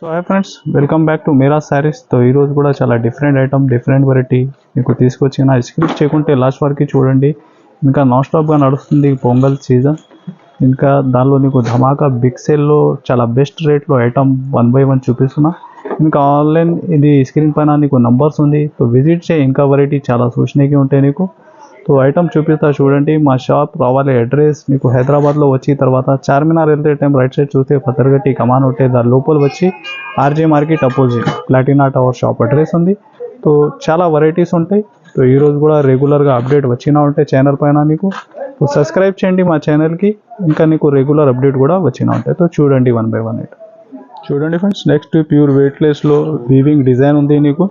So hi friends, welcome back to Meera sarees. తో ఈరోజు కూడా చాలా డిఫరెంట్ ఐటమ్, డిఫరెంట్ వెరైటీ మీకు తీసుకొచ్చిన. స్క్రిప్ట్ చేయకుంటే లాస్ట్ వరకు చూడండి. ఇంకా నాన్ స్టాప్గా నడుస్తుంది పొంగల్ సీజన్. ఇంకా దానిలో నీకు ధమాకా బిగ్ సేల్లో చాలా బెస్ట్ రేట్లో ఐటమ్ 1 by 1 చూపిస్తున్నా. ఇంకా ఆన్లైన్ ఇది స్క్రీన్ పైన నీకు నంబర్స్ ఉంది, సో విజిట్ చేయి. ఇంకా వెరైటీ చాలా చూసినవి ఉంటాయి నీకు. तो ఐటమ్ చూపిస్తా చూడండి. మా షాప్ రావాలి అడ్రస్ మీకు హైదరాబాద్లో వచ్చి తర్వాత చార్మినార్ వెళ్తే టైం రైట్ సైడ్ చూస్తే పతర్గట్టి కమాన్ ఉంటే దాని లోపల వచ్చి RJ market opposite Platina tower shop address ఉంది. तो చాలా వెరైటీస్ ఉంటాయి. तो ఈరోజు కూడా రెగ్యులర్గా అప్డేట్ వచ్చినా ఉంటాయి ఛానల్ పైన నీకు. तो సబ్స్క్రైబ్ చేయండి మా ఛానల్కి. ఇంకా నీకు రెగ్యులర్ అప్డేట్ కూడా వచ్చినా ఉంటాయి. तो చూడండి 1 by 1 చూడండి ఫ్రెండ్స్. నెక్స్ట్ ప్యూర్ వెయిట్లెస్లో వీవింగ్ డిజైన్ ఉంది నీకు.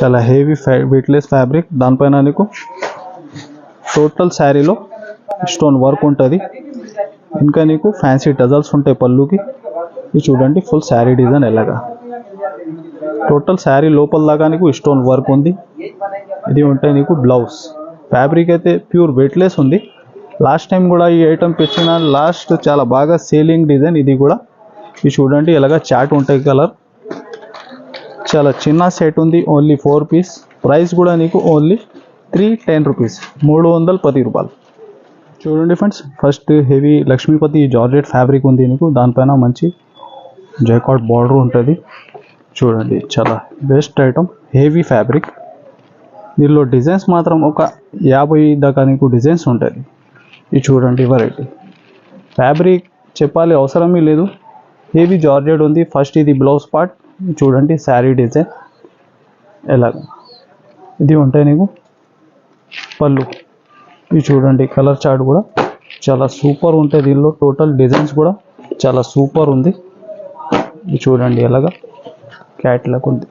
చాలా హెవీ వెయిట్లెస్ ఫ్యాబ్రిక్. దానిపైన నీకు టోటల్ శారీలో స్టోన్ వర్క్ ఉంటుంది. ఇంకా నీకు ఫ్యాన్సీ టజల్స్ ఉంటాయి పళ్ళుకి. ఇది చూడండి ఫుల్ శారీ డిజైన్ ఎలాగా. టోటల్ శారీ లోపల దాకా నీకు స్టోన్ వర్క్ ఉంది. ఇది ఉంటాయి నీకు బ్లౌజ్. ఫ్యాబ్రిక్ అయితే ప్యూర్ వెయిట్లెస్ ఉంది. లాస్ట్ టైం కూడా ఈ ఐటమ్ తెచ్చిన లాస్ట్ చాలా బాగా సేలింగ్ డిజైన్ ఇది కూడా. ఇది చూడండి ఎలాగా చాట్ ఉంటాయి కలర్. చాలా చిన్న సెట్ ఉంది, ఓన్లీ 4 పీస్. ప్రైస్ కూడా నీకు ఓన్లీ 310 రూపీస్, 310 రూపాయలు. చూడండి friends, first heavy Lakshmipati georgette fabric ఉంది నీకు. దానిపైన మంచి జైకాట్ బార్డర్ ఉంటుంది. చూడండి చాలా బెస్ట్ ఐటమ్, హెవీ ఫ్యాబ్రిక్. దీనిలో డిజైన్స్ మాత్రం ఒక 50 దాకా నీకు డిజైన్స్ ఉంటుంది. ఇది చూడండి వెరైటీ. ఫ్యాబ్రిక్ చెప్పాలి అవసరమే లేదు, హెవీ జార్జెట్ ఉంది. ఫస్ట్ ఇది బ్లౌజ్ పార్ట్. చూడండి శారీ డిజైన్ ఎలాగ. ఇది ఉంటాయి నీకు పళ్ళు. ఇది చూడండి కలర్ చార్ట్ కూడా చాలా సూపర్ ఉంటుంది. దీనిలో టోటల్ డిజైన్స్ కూడా చాలా సూపర్ ఉంది. ఇది చూడండి ఎలాగా క్యాట్లాగ్ ఉంది.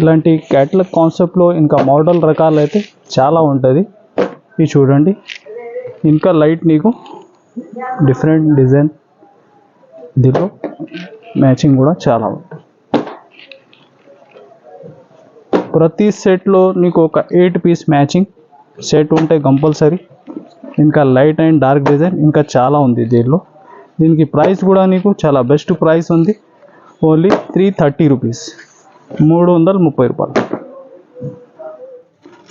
ఇలాంటి క్యాట్లాగ్ కాన్సెప్ట్లో ఇంకా మోడల్ రకాలు అయితే చాలా ఉంటుంది. ఇది చూడండి ఇంకా లైట్ నీకు డిఫరెంట్ డిజైన్. దీనిలో మ్యాచింగ్ కూడా చాలా ఉంటుంది. ప్రతి సెట్లో నీకు ఒక 8 పీస్ మ్యాచింగ్ సెట్ ఉంటాయి కంపల్సరీ. ఇంకా లైట్ అండ్ డార్క్ డిజైన్ ఇంకా చాలా ఉంది దీనిలో. దీనికి ప్రైస్ కూడా నీకు చాలా బెస్ట్ ప్రైస్ ఉంది, ఓన్లీ 330 రూపీస్, 330 రూపాయలు.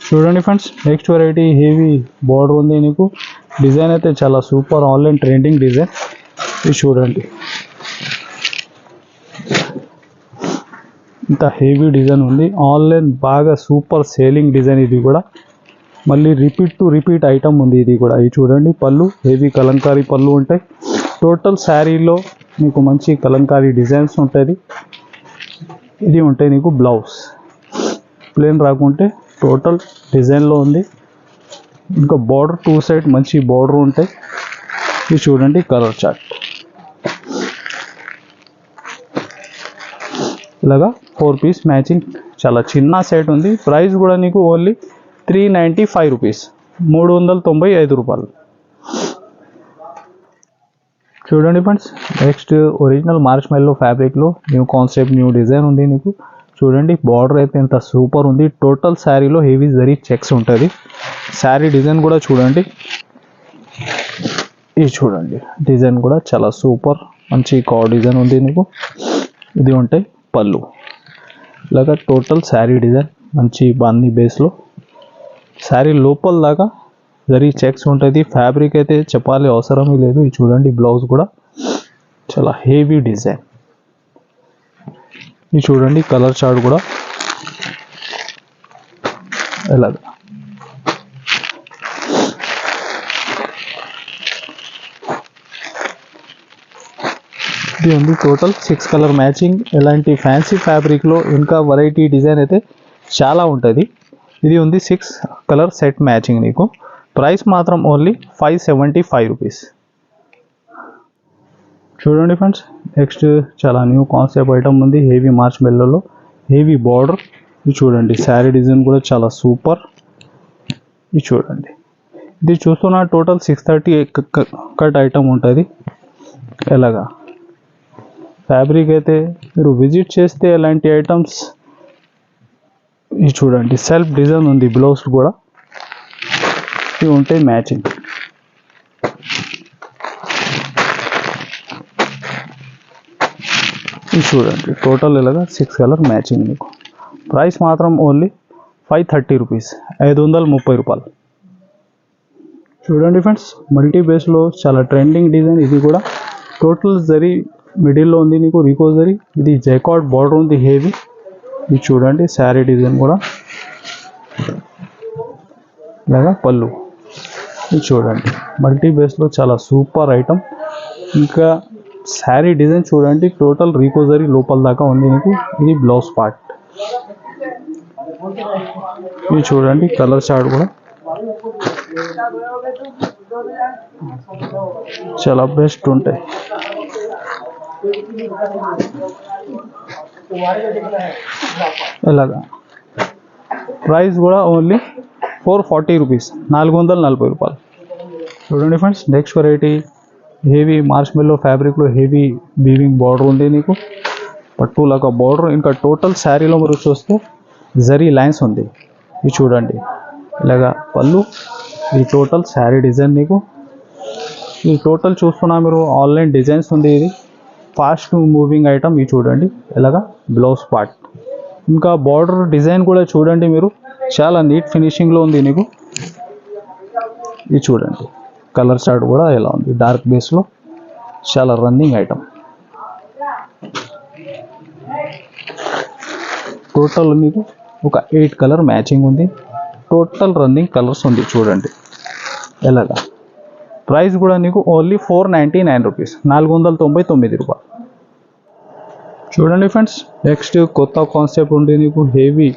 చూడండి friends, next variety heavy border ఉంది నీకు. డిజైన్ అయితే చాలా సూపర్, ఆన్లైన్ ట్రెండింగ్ డిజైన్. ఇది చూడండి ఇంత హెవీ డిజైన్ ఉంది. ఆన్లైన్ బాగా సూపర్ సేలింగ్ డిజైన్ ఇది కూడా. మళ్ళీ రిపీట్ టు రిపీట్ ఐటమ్ ఉంది ఇది కూడా. ఇది చూడండి పళ్ళు, హెవీ కలంకారీ పళ్ళు ఉంటాయి. టోటల్ శారీలో నీకు మంచి కలంకారీ డిజైన్స్ ఉంటుంది. ఇది ఉంటాయి నీకు బ్లౌజ్. ప్లేన్ రాకుంటే టోటల్ డిజైన్లో ఉంది. ఇంకా బార్డర్ 2 సైడ్ మంచి బార్డర్ ఉంటాయి. ఇది చూడండి కలర్ చార్ట్ ఇలాగా 4 పీస్ మ్యాచింగ్. చాలా చిన్న సెట్ ఉంది. ప్రైస్ కూడా నీకు ఓన్లీ 395 రూపీస్, 395 రూపాయలు. చూడండి ఫ్రెండ్స్, నెక్స్ట్ ఒరిజినల్ మార్చ్ మెల్లో ఫ్యాబ్రిక్లో న్యూ కాన్సెప్ట్, న్యూ డిజైన్ ఉంది నీకు. చూడండి బార్డర్ అయితే ఎంత సూపర్ ఉంది. టోటల్ శారీలో హెవీ జరీ చెక్స్ ఉంటుంది. శారీ డిజైన్ కూడా చూడండి. ఇది చూడండి డిజైన్ కూడా చాలా సూపర్, మంచి కా డిజైన్ ఉంది నీకు. ఇది ఉంటాయి పళ్ళు. ఇలాగా టోటల్ శారీ డిజైన్ మంచి బాందీ బేస్లో. శారీ లోపల దాకా జరీ చెక్స్ ఉంటుంది. ఫ్యాబ్రిక్ అయితే చెప్పాలి అవసరమే లేదు. ఇది చూడండి బ్లౌజ్ కూడా చాలా హెవీ డిజైన్. ఇది చూడండి కలర్ చార్ట్ కూడా ఎలాగ. ఇది ఉంది టోటల్ 6 కలర్ మ్యాచింగ్. ఇలాంటి ఫ్యాన్సీ ఫ్యాబ్రిక్లో ఇంకా వెరైటీ డిజైన్ అయితే చాలా ఉంటుంది. ఇది ఉంది 6 కలర్ సెట్ మ్యాచింగ్ నీకు. ప్రైస్ మాత్రం ఓన్లీ 575 రూపీస్. చూడండి ఫ్రెండ్స్, నెక్స్ట్ చాలా న్యూ కాన్సెప్ట్ ఐటమ్ ఉంది. హెవీ మార్చ్ మెల్లోలో హెవీ బార్డర్. ఇది చూడండి శారీ డిజైన్ కూడా చాలా సూపర్. ఇది చూడండి. ఇది చూస్తున్న టోటల్ 630 కట్ ఐటమ్ ఉంటుంది. ఎలాగా ఫ్యాబ్రిక్ అయితే మీరు విజిట్ చేస్తే ఎలాంటి ఐటమ్స్. ఇది చూడండి సెల్ఫ్ డిజైన్ ఉంది బ్లౌజ్ కూడా. ఇవి ఉంటాయి మ్యాచింగ్. ఇది చూడండి టోటల్ ఇలాగా 6 కలర్ మ్యాచింగ్ మీకు. ప్రైస్ మాత్రం ఓన్లీ 530 రూపీస్, 530 రూపాయలు. చూడండి ఫ్రెండ్స్, మల్టీ బేస్లో చాలా ట్రెండింగ్ డిజైన్. ఇది కూడా టోటల్ జరీ మిడిల్లో ఉంది నీకు రీకో జరీ. ఇది జైకార్డ్ బార్డర్ ఉంది హెవీ. ఇది చూడండి శారీ డిజైన్ కూడా ఇలాగా పళ్ళు. ఇది చూడండి మల్టీ బేస్లో చాలా సూపర్ ఐటమ్. ఇంకా శారీ డిజైన్ చూడండి టోటల్ రీకో జరీ లోపల దాకా ఉంది నీకు. ఇది బ్లౌజ్ పార్ట్. ఇది చూడండి కలర్ చార్ట్ కూడా చాలా బెస్ట్ ఉంటాయి. ఇలాగా ప్రైస్ కూడా ఓన్లీ 440 రూపీస్, 440 రూపాయలు. చూడండి ఫ్రెండ్స్, నెక్స్ట్ వెరైటీ హెవీ మార్ష్మెల్లో ఫ్యాబ్రిక్లో హెవీ వీవింగ్ బార్డర్ ఉంది నీకు, పట్టులాగా బార్డర్. ఇంకా టోటల్ శారీలో మీరు చూస్తే జరీ లైన్స్ ఉంది. ఇది చూడండి ఇలాగా పళ్ళు. ఈ టోటల్ శారీ డిజైన్ నీకు. ఈ టోటల్ చూస్తున్నా మీరు ఆన్లైన్ డిజైన్స్ ఉంది. ఇది ఫాస్ట్ మూవింగ్ ఐటమ్. ఇది చూడండి ఇలాగా బ్లౌజ్ పార్ట్. ఇంకా బార్డర్ డిజైన్ కూడా చూడండి మీరు, చాలా నీట్ ఫినిషింగ్లో ఉంది నీకు. ఇది చూడండి కలర్ చార్ట్ కూడా ఎలా ఉంది, డార్క్ బేస్లో చాలా రన్నింగ్ ఐటమ్. టోటల్ మీకు ఒక 8 కలర్ మ్యాచింగ్ ఉంది. టోటల్ రన్నింగ్ కలర్స్ ఉంది చూడండి ఎలాగా. ప్రైస్ కూడా నీకు ఓన్లీ 499 రూపీస్, 499 రూపాయలు. చూడండి ఫ్రెండ్స్, నెక్స్ట్ కొత్త కాన్సెప్ట్ ఉంది నీకు heavy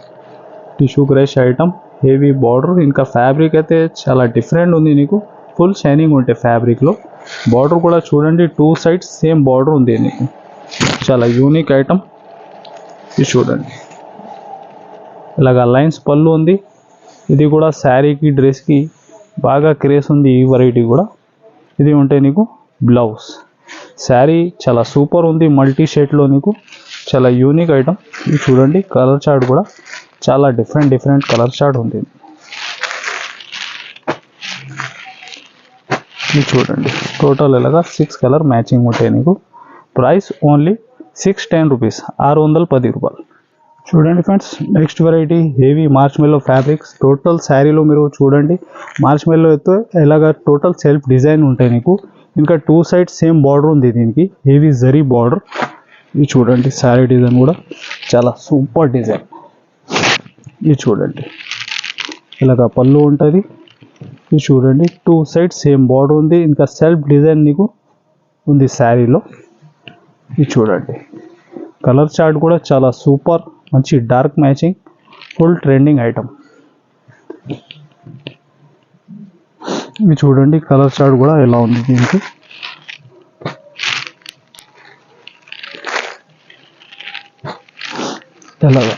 tissue crush item, heavy border. ఇంకా ఫ్యాబ్రిక్ అయితే చాలా డిఫరెంట్ ఉంది నీకు, ఫుల్ షైనింగ్ ఉంటాయి ఫ్యాబ్రిక్లో. బార్డర్ కూడా చూడండి 2 సైడ్స్ సేమ్ బార్డర్ ఉంది నీకు, చాలా యూనిక్ ఐటమ్. ఇది చూడండి ఇలాగ లైన్స్ పళ్ళు ఉంది. ఇది కూడా శారీకి డ్రెస్కి బాగా క్రేజ్ ఉంది ఈ వెరైటీ కూడా. ఇది ఉంటే నీకు బ్లౌజ్. శారీ చాలా సూపర్ ఉంది, మల్టీ షేడ్లో నీకు చాలా యూనిక్ ఐటమ్. ఇది చూడండి కలర్ చార్ట్ కూడా చాలా డిఫరెంట్ కలర్ చార్ట్ ఉంది. ఇది చూడండి టోటల్ ఇలాగా 6 కలర్ మ్యాచింగ్ ఉంటాయి నీకు. ప్రైస్ ఓన్లీ 610 రూపీస్, 610 రూపాయలు. చూడండి friends, next variety heavy మార్ష్మెల్లో fabrics. Total శారీలో మీరు చూడండి మార్ష్మెల్లో అయితే ఇలాగా టోటల్ సెల్ఫ్ డిజైన్ ఉంటాయి నీకు. ఇంకా 2 సైడ్స్ సేమ్ బార్డర్ ఉంది దీనికి, హెవీ జరీ బార్డర్. ఇది చూడండి శారీ డిజైన్ కూడా చాలా సూపర్ డిజైన్. ఇది చూడండి ఇలాగా పళ్ళు ఉంటుంది. ఇది చూడండి 2 సైడ్స్ సేమ్ బార్డర్ ఉంది. ఇంకా సెల్ఫ్ డిజైన్ నీకు ఉంది శారీలో. ఇది చూడండి కలర్ చార్ట్ కూడా చాలా సూపర్, మంచి dark matching, full trending item. ఇది చూడండి కలర్ చార్ట్ కూడా ఎలా ఉంది దీనికి. ఎలాగా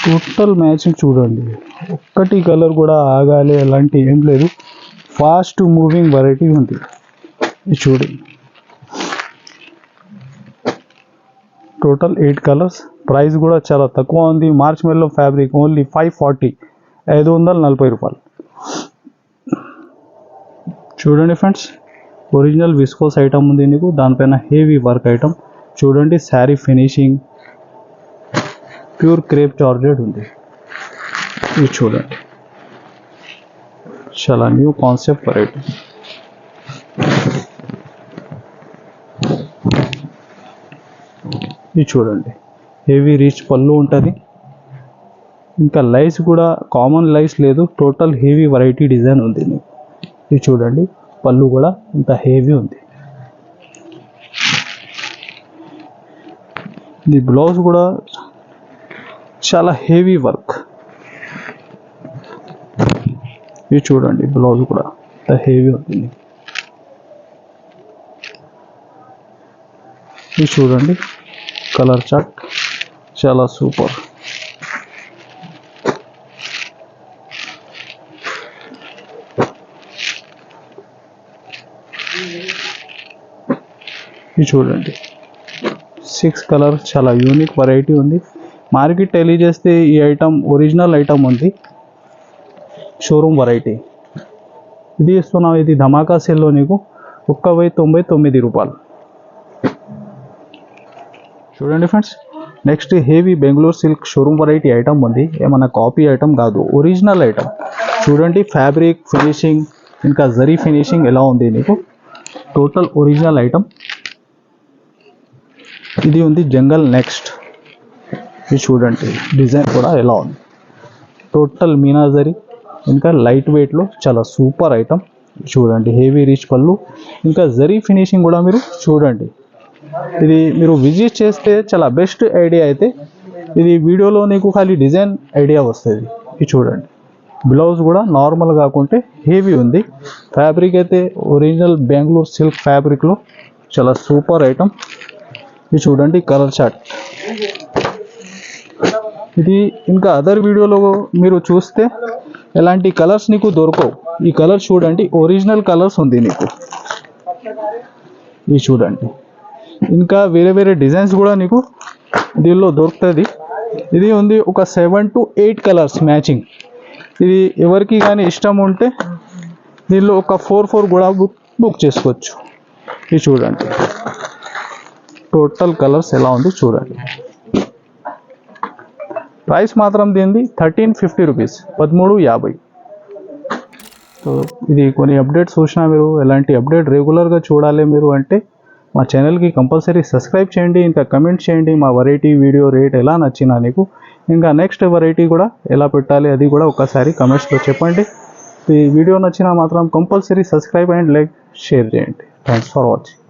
టోటల్ మ్యాచింగ్ చూడండి, ఒక్కటి కలర్ కూడా ఆగాలి అలాంటి ఏం లేదు, ఫాస్ట్ మూవింగ్ వెరైటీ ఉంది. ఇది చూడండి టోటల్ 8 కలర్స్. ప్రైస్ కూడా చాలా తక్కువ ఉంది. మార్ష్మెల్లో ఫ్యాబ్రిక్ ఓన్లీ 540, 540 రూపాయలు. చూడండి ఫ్రెండ్స్, ఒరిజినల్ విస్కోస్ ఐటమ్ ఉంది నీకు, దానిపైన హెవీ వర్క్ ఐటమ్. చూడండి saree finishing pure crepe georgette ఉంది. ఇది చూడండి చాలా న్యూ కాన్సెప్ట్ వెరైటీ. ఇది చూడండి హెవీ రీచ్ పళ్ళు ఉంటుంది. ఇంకా లైస్ కూడా కామన్ లైస్ లేదు, టోటల్ హెవీ వెరైటీ డిజైన్ ఉంది నీకు. ఇది చూడండి పళ్ళు కూడా ఇంత హెవీ ఉంది. ఇది బ్లౌజ్ కూడా చాలా హెవీ వర్క్. ఇది చూడండి బ్లౌజ్ కూడా ఇంత హెవీ ఉంది. ఇది చూడండి కలర్ చార్ట్ చాలా సూపర్. ఇది చూడండి 6 కలర్, చాలా యూనిక్ వెరైటీ ఉంది. మార్కెట్ తెలియజేస్తే ఈ ఐటమ్ ఒరిజినల్ ఐటమ్ ఉంది, షోరూమ్ వెరైటీ. ఇది ఇస్తున్నాం, ఇది ధమాకా సేల్లో నీకు 1,099 రూపాయలు. చూడండి friends, next heavy Bengaluru silk showroom variety item ఉంది. ఏమన్నా కాపీ ఐటమ్ కాదు, ఒరిజినల్ ఐటమ్. చూడండి ఫ్యాబ్రిక్ ఫినిషింగ్ ఇంకా జరీ ఫినిషింగ్ ఎలా ఉంది నీకు, టోటల్ ఒరిజినల్ ఐటమ్. ఇది ఉంది జంగల్ నెక్స్ట్. ఇది చూడండి డిజైన్ కూడా ఎలా ఉంది, టోటల్ మీనా జరీ ఇంకా లైట్ వెయిట్లో చాలా సూపర్ ఐటమ్. చూడండి హెవీ రిచ్ పళ్ళు ఇంకా జరీ ఫినిషింగ్ కూడా మీరు చూడండి. ఇది మీరు విజిట్ చేస్తే చాలా బెస్ట్ ఐడియా. అయితే ఇది వీడియోలో నీకు ఖాళీ డిజైన్ ఐడియా వస్తుంది. ఇది చూడండి, బ్లౌజ్ కూడా నార్మల్ కాకుంటే హెవీ ఉంది. ఫ్యాబ్రిక్ అయితే ఒరిజినల్ బెంగళూరు సిల్క్ ఫ్యాబ్రిక్లో చాలా సూపర్ ఐటమ్. ఇది చూడండి కలర్ చార్ట్. ఇది ఇంకా అదర్ వీడియోలో మీరు చూస్తే ఎలాంటి కలర్స్ నీకు దొరకవు. ఈ కలర్ చూడండి ఒరిజినల్ కలర్స్ ఉంది నీకు. ఇది చూడండి, ఇంకా వేరే వేరే డిజైన్స్ కూడా నీకు దీనిలో దొరుకుతుంది. ఇది ఉంది ఒక 7 to 8 కలర్స్ మ్యాచింగ్. ఇది ఎవరికి కానీ ఇష్టం ఉంటే దీనిలో ఒక 4 కూడా బుక్ చేసుకోవచ్చు. ఇది చూడండి టోటల్ కలర్స్ ఎలా ఉంది చూడండి. ప్రైస్ మాత్రం దీనిది 1350 రూపీస్, 1350. సో ఇది కొన్ని అప్డేట్స్ చూసినా మీరు ఎలాంటి అప్డేట్ రెగ్యులర్గా చూడాలి మీరు అంటే మా ఛానల్కి కంపల్సరీ సబ్స్క్రైబ్ చేయండి, ఇంకా కమెంట్ చేయండి మా వెరైటీ వీడియో రేట్ ఎలా నచ్చినా నీకు, ఇంకా నెక్స్ట్ వెరైటీ కూడా ఎలా పెట్టాలి అది కూడా ఒకసారి కమెంట్స్లో చెప్పండి. ఈ వీడియో నచ్చినా మాత్రం compulsory subscribe and like share చేయండి. Thanks for watching.